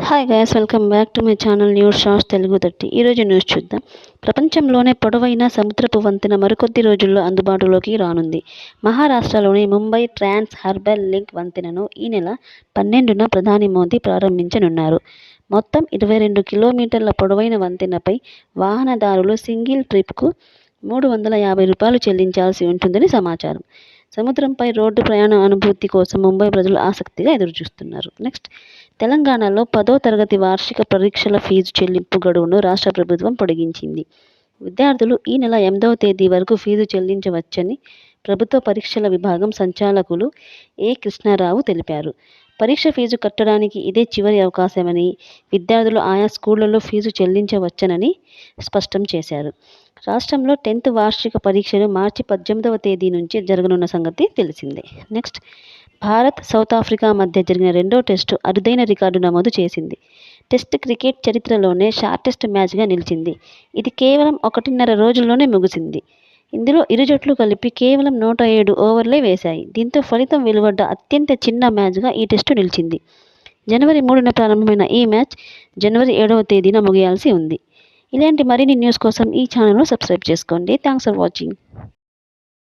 Hi guys, welcome back to my channel news shorts Telugu 30. ఈరోజు news చూద్దాం. ప్రపంచంలోనే పొడవైన సముద్రపు వంతెన మరికొద్ది రోజుల్లో అందుబాటులోకి రానుంది. మహారాష్ట్రలోని ముంబై ట్రాన్స్ హార్బర్ లింక్ వంతెనను ఈ నెల 12న ప్రధాని మోదీ ప్రారంభించనున్నారు. మొత్తం 22 కిలోమీటర్ల పొడవైన వంతెనపై వాహనదారులు సింగిల్ ట్రిప్కు రూ. 350 చెల్లించాల్సి ఉంటుందని సమాచారం. సముద్రంపై రోడ్డు ప్రయాణ అనుభూతి కోసం ముంబై ప్రజలు ఆసక్తిగా ఎదురుచూస్తున్నారు. నెక్స్ట్, తెలంగాణలో 10వ తరగతి వార్షిక పరీక్షల ఫీజు చెల్లింపు గడువును రాష్ట్ర ప్రభుత్వం పొడిగించింది. విద్యార్థులు ఈ నెల 8వ తేదీ వరకు ఫీజు చెల్లించవచ్చని ప్రభుత్వ పరీక్షల విభాగం సంచాలకులు ఏ. కృష్ణారావు తెలిపారు. పరీక్ష ఫీజు కట్టడానికి ఇదే చివరి అవకాశమని, విద్యార్థులు ఆయా స్కూళ్లలో ఫీజు చెల్లించవచ్చనని స్పష్టం చేశారు. రాష్ట్రంలో 10th వార్షిక పరీక్షలు మార్చి 18వ తేదీ నుంచి జరగనున్న సంగతి తెలిసిందే. నెక్స్ట్, భారత్, సౌత్ ఆఫ్రికా మధ్య జరిగిన రెండో టెస్టు అరుదైన రికార్డు నమోదు చేసింది. టెస్ట్ క్రికెట్ చరిత్రలోనే షార్టెస్ట్ మ్యాచ్గా నిలిచింది. ఇది కేవలం 1.5 రోజుల్లోనే ముగిసింది. ఇందులో ఇరు జట్లు కలిపి కేవలం 107 ఓవర్లే వేశాయి. దీంతో ఫలితం వెలువడ్డ అత్యంత చిన్న మ్యాచ్గా ఈ టెస్టు నిలిచింది. జనవరి 3న ప్రారంభమైన ఈ మ్యాచ్ జనవరి 7వ తేదీన ముగియాల్సి ఉంది. ఇలాంటి మరిన్ని న్యూస్ కోసం ఈ ఛానల్ను సబ్స్క్రైబ్ చేసుకోండి. Thanks for watching.